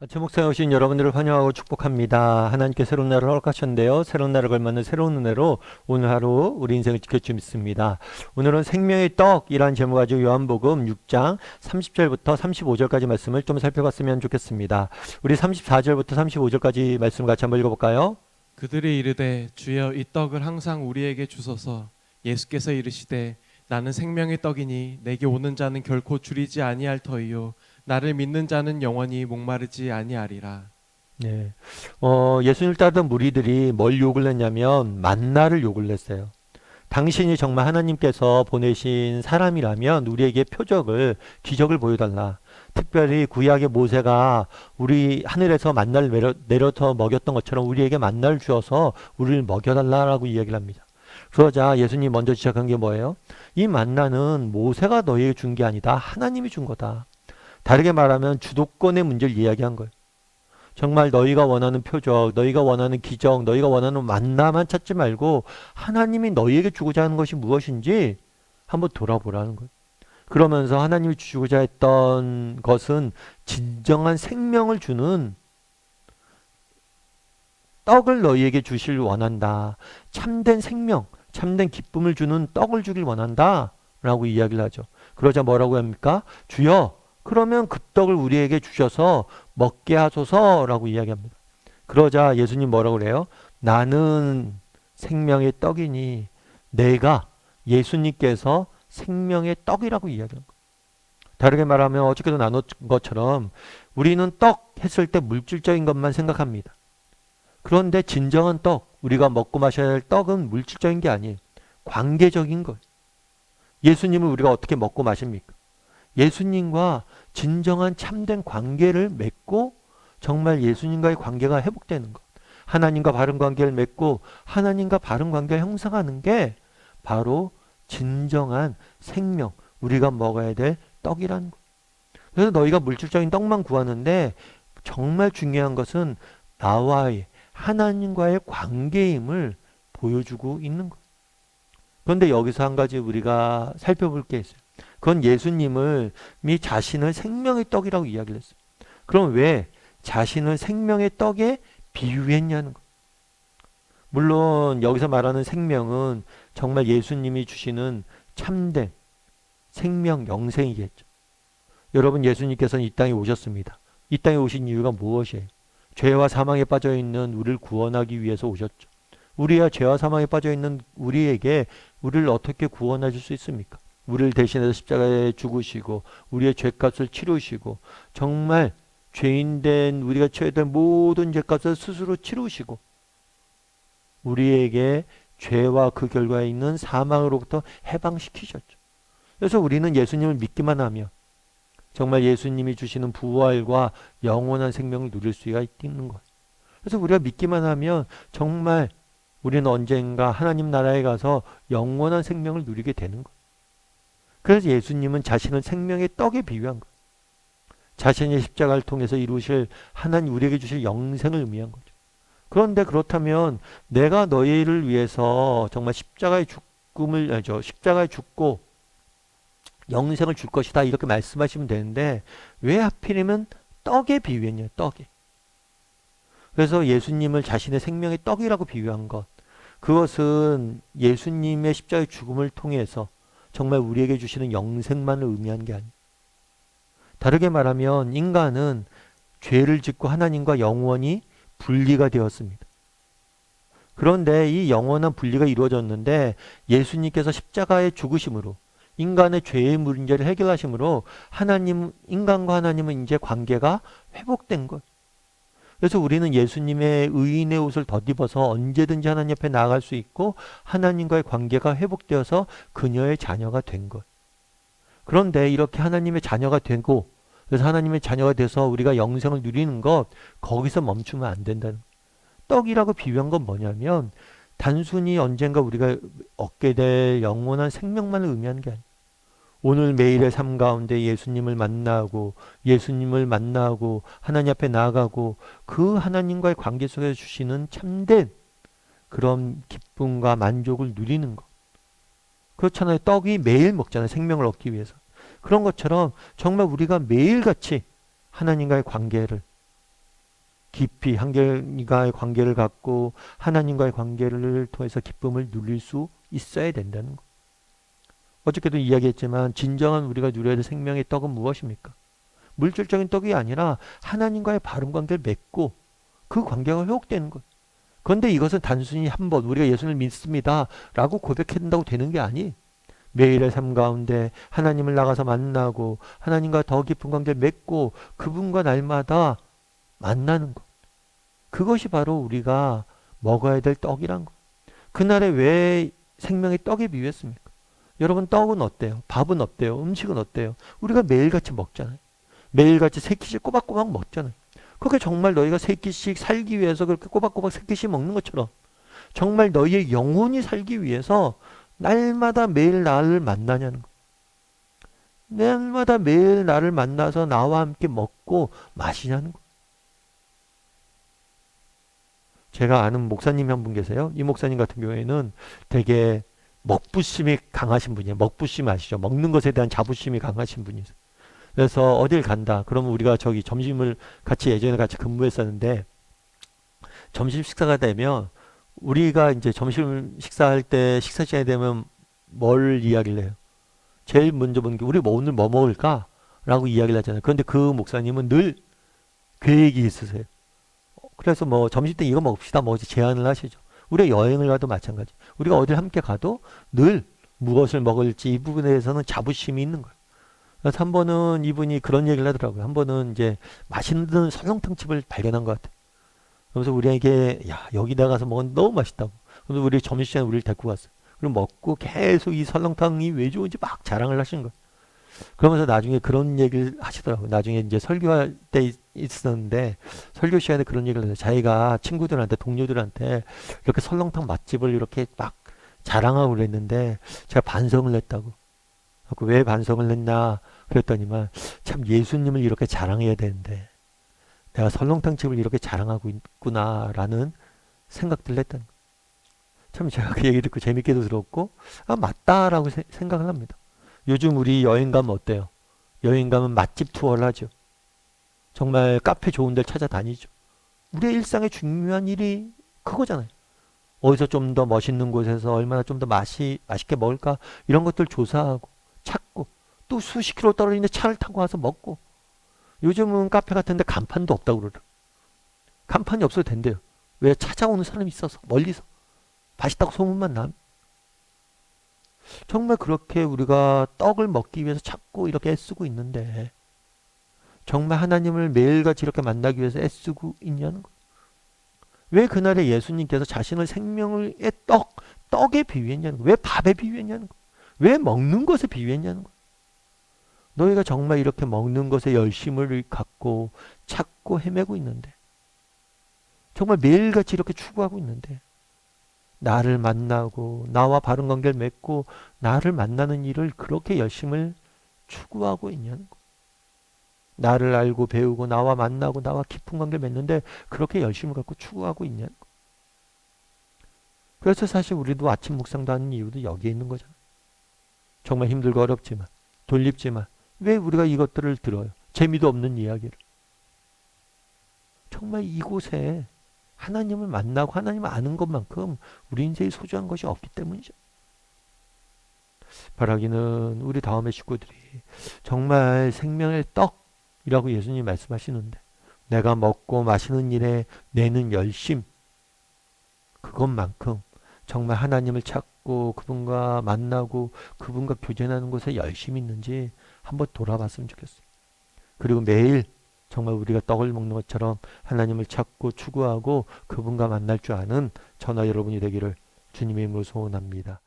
아침 목상에 오신 여러분들을 환영하고 축복합니다. 하나님께 새로운 날을 허락하셨는데요. 새로운 날을 걸맞는 새로운 은혜로 오늘 하루 우리 인생을 지켜주 믿습니다. 오늘은 생명의 떡이라는 제목 가지고 요한복음 6장 30절부터 35절까지 말씀을 좀 살펴봤으면 좋겠습니다. 우리 34절부터 35절까지 말씀을 같이 한번 읽어볼까요? 그들이 이르되 주여 이 떡을 항상 우리에게 주소서. 예수께서 이르시되 나는 생명의 떡이니 내게 오는 자는 결코 줄이지 아니할 터이요 나를 믿는 자는 영원히 목마르지 아니하리라. 네. 예수님을 따르던 무리들이 뭘 욕을 했냐면 만나를 욕을 했어요. 당신이 정말 하나님께서 보내신 사람이라면 우리에게 표적을, 기적을 보여달라. 특별히 구약의 모세가 우리 하늘에서 만나를 내려서 먹였던 것처럼 우리에게 만나를 주어서 우리를 먹여달라라고 이야기를 합니다. 그러자 예수님 먼저 지적한 게 뭐예요? 이 만나는 모세가 너희에게 준 게 아니다. 하나님이 준 거다. 다르게 말하면 주도권의 문제를 이야기한 거예요. 정말 너희가 원하는 표적, 너희가 원하는 기적, 너희가 원하는 만나만 찾지 말고 하나님이 너희에게 주고자 하는 것이 무엇인지 한번 돌아보라는 거예요. 그러면서 하나님이 주고자 했던 것은 진정한 생명을 주는 떡을 너희에게 주실 원한다. 참된 생명, 참된 기쁨을 주는 떡을 주길 원한다. 라고 이야기를 하죠. 그러자 뭐라고 합니까? 주여, 그러면 그 떡을 우리에게 주셔서 먹게 하소서라고 이야기합니다. 그러자 예수님 뭐라고 그래요? 나는 생명의 떡이니 내가 예수님께서 생명의 떡이라고 이야기하는 거예요. 다르게 말하면 어저께도 나눴 것처럼 우리는 떡 했을 때 물질적인 것만 생각합니다. 그런데 진정한 떡, 우리가 먹고 마셔야 할 떡은 물질적인 게 아니에요. 관계적인 거예요. 예수님을 우리가 어떻게 먹고 마십니까? 예수님과 진정한 참된 관계를 맺고 정말 예수님과의 관계가 회복되는 것. 하나님과 바른 관계를 맺고 하나님과 바른 관계를 형성하는 게 바로 진정한 생명, 우리가 먹어야 될 떡이라는 것. 그래서 너희가 물질적인 떡만 구하는데 정말 중요한 것은 나와의 하나님과의 관계임을 보여주고 있는 것. 그런데 여기서 한 가지 우리가 살펴볼 게 있어요. 그건 예수님을 자신을 생명의 떡이라고 이야기를 했어요. 그럼 왜 자신을 생명의 떡에 비유했냐는 거. 물론 여기서 말하는 생명은 정말 예수님이 주시는 참된 생명 영생이겠죠. 여러분, 예수님께서는 이 땅에 오셨습니다. 이 땅에 오신 이유가 무엇이에요? 죄와 사망에 빠져 있는 우리를 구원하기 위해서 오셨죠. 우리야 죄와 사망에 빠져 있는 우리에게 우리를 어떻게 구원해 줄 수 있습니까? 우리를 대신해서 십자가에 죽으시고 우리의 죄값을 치르시고 정말 죄인된 우리가 쳐야 될 모든 죄값을 스스로 치르시고 우리에게 죄와 그 결과에 있는 사망으로부터 해방시키셨죠. 그래서 우리는 예수님을 믿기만 하면 정말 예수님이 주시는 부활과 영원한 생명을 누릴 수가 있는 거예요. 그래서 우리가 믿기만 하면 정말 우리는 언젠가 하나님 나라에 가서 영원한 생명을 누리게 되는 거예요. 그래서 예수님은 자신을 생명의 떡에 비유한 거예요. 자신의 십자가를 통해서 이루실 하나님 우리에게 주실 영생을 의미한 거죠. 그런데 그렇다면 내가 너희를 위해서 정말 십자가에 죽고 영생을 줄 것이다 이렇게 말씀하시면 되는데 왜 하필이면 떡에 비유했냐, 떡에. 그래서 예수님을 자신의 생명의 떡이라고 비유한 것, 그것은 예수님의 십자가의 죽음을 통해서 정말 우리에게 주시는 영생만을 의미한 게 아니에요. 다르게 말하면 인간은 죄를 짓고 하나님과 영원히 분리가 되었습니다. 그런데 이 영원한 분리가 이루어졌는데 예수님께서 십자가의 죽으심으로 인간의 죄의 문제를 해결하심으로 인간과 하나님은 이제 관계가 회복된 것. 그래서 우리는 예수님의 의인의 옷을 덧입어서 언제든지 하나님 앞에 나아갈 수 있고 하나님과의 관계가 회복되어서 그녀의 자녀가 된 것. 그런데 이렇게 하나님의 자녀가 되고 그래서 하나님의 자녀가 돼서 우리가 영생을 누리는 것, 거기서 멈추면 안 된다는 거예요. 떡이라고 비유한 건 뭐냐면 단순히 언젠가 우리가 얻게 될 영원한 생명만을 의미하는 게 아니에요. 오늘 매일의 삶 가운데 예수님을 만나고 하나님 앞에 나아가고 그 하나님과의 관계 속에서 주시는 참된 그런 기쁨과 만족을 누리는 것. 그렇잖아요. 떡이 매일 먹잖아요. 생명을 얻기 위해서. 그런 것처럼 정말 우리가 매일같이 하나님과의 관계를 깊이 하나님과의 관계를 갖고 하나님과의 관계를 통해서 기쁨을 누릴 수 있어야 된다는 거. 어저께도 이야기했지만 진정한 우리가 누려야 될 생명의 떡은 무엇입니까? 물질적인 떡이 아니라 하나님과의 바른 관계를 맺고 그 관계가 회복되는 것. 그런데 이것은 단순히 한번 우리가 예수를 믿습니다 라고 고백한다고 되는 게 아니. 매일의 삶 가운데 하나님을 나가서 만나고 하나님과 더 깊은 관계를 맺고 그분과 날마다 만나는 것. 그것이 바로 우리가 먹어야 될 떡이란 것. 그날에 왜 생명의 떡에 비유했습니까? 여러분, 떡은 어때요? 밥은 어때요? 음식은 어때요? 우리가 매일같이 먹잖아요. 매일같이 세 끼씩 꼬박꼬박 먹잖아요. 그게 정말 너희가 세 끼씩 살기 위해서 그렇게 꼬박꼬박 세 끼씩 먹는 것처럼 정말 너희의 영혼이 살기 위해서 날마다 매일 나를 만나냐는 거. 날마다 매일 나를 만나서 나와 함께 먹고 마시냐는 거. 제가 아는 목사님이 한 분 계세요. 이 목사님 같은 경우에는 되게 먹부심이 강하신 분이에요. 먹부심 아시죠? 먹는 것에 대한 자부심이 강하신 분이세요. 그래서 어딜 간다. 그러면 우리가 저기 점심을 같이 예전에 같이 근무했었는데 점심 식사가 되면 우리가 이제 점심 식사할 때 식사 시간이 되면 뭘 이야기를 해요? 제일 먼저 보는 게 우리 오늘 뭐 먹을까? 라고 이야기를 하잖아요. 그런데 그 목사님은 늘 계획이 있으세요. 그래서 뭐 점심 때 이거 먹읍시다 뭐 제안을 하시죠. 우리가 여행을 가도 마찬가지. 우리가 어딜 함께 가도 늘 무엇을 먹을지 이 부분에 대해서는 자부심이 있는 거예요. 그래서 한 번은 이분이 그런 얘기를 하더라고요. 한 번은 이제 맛있는 설렁탕집을 발견한 것 같아요. 그래서 우리에게 야 여기 나가서 먹으면 너무 맛있다고. 그래서 우리 점심시간에 우리를 데리고 갔어요. 그럼 먹고 계속 이 설렁탕이 왜 좋은지 막 자랑을 하시는 거예요. 그러면서 나중에 그런 얘기를 하시더라고요. 나중에 이제 설교할 때 있었는데 설교 시간에 그런 얘기를 해요. 자기가 친구들한테 동료들한테 이렇게 설렁탕 맛집을 이렇게 막 자랑하고 그랬는데 제가 반성을 했다고. 왜 반성을 했나 그랬더니만 참 예수님을 이렇게 자랑해야 되는데 내가 설렁탕집을 이렇게 자랑하고 있구나라는 생각들을 했다는 거예요. 참 제가 그 얘기 듣고 재밌게도 들었고 아 맞다라고 생각을 합니다. 요즘 우리 여행 가면 어때요? 여행 가면 맛집 투어를 하죠. 정말 카페 좋은 데를 찾아다니죠. 우리의 일상의 중요한 일이 그거잖아요. 어디서 좀 더 멋있는 곳에서 얼마나 좀 더 맛있게 먹을까 이런 것들 조사하고 찾고 또 수십 킬로 떨어지는 차를 타고 와서 먹고 요즘은 카페 같은 데 간판도 없다고 그러더라고요. 간판이 없어도 된대요. 왜? 찾아오는 사람이 있어서 멀리서 맛있다고 소문만 나면. 정말 그렇게 우리가 떡을 먹기 위해서 찾고 이렇게 애쓰고 있는데 정말 하나님을 매일같이 이렇게 만나기 위해서 애쓰고 있냐는 거예요. 왜 그날에 예수님께서 자신을 생명의 떡에 비유했냐는 거예요. 왜 밥에 비유했냐는 거예요. 왜 먹는 것에 비유했냐는 거예요. 너희가 정말 이렇게 먹는 것에 열심을 갖고 찾고 헤매고 있는데 정말 매일같이 이렇게 추구하고 있는데 나를 만나고 나와 바른 관계를 맺고 나를 만나는 일을 그렇게 열심을 추구하고 있냐는 거. 나를 알고 배우고 나와 만나고 나와 깊은 관계를 맺는데 그렇게 열심을 갖고 추구하고 있냐는 거. 그래서 사실 우리도 아침 묵상도 하는 이유도 여기에 있는 거잖아요. 정말 힘들고 어렵지만 돌립지만 왜 우리가 이것들을 들어요? 재미도 없는 이야기를. 정말 이곳에 하나님을 만나고 하나님을 아는 것만큼 우리 인생에 소중한 것이 없기 때문이죠. 바라기는 우리 다음의 식구들이 정말 생명의 떡이라고 예수님이 말씀하시는데 내가 먹고 마시는 일에 내는 열심 그것만큼 정말 하나님을 찾고 그분과 만나고 그분과 교제하는 곳에 열심히 있는지 한번 돌아봤으면 좋겠어요. 그리고 매일 정말 우리가 떡을 먹는 것처럼 하나님을 찾고 추구하고 그분과 만날 줄 아는 저나 여러분이 되기를 주님의 이름으로 소원합니다.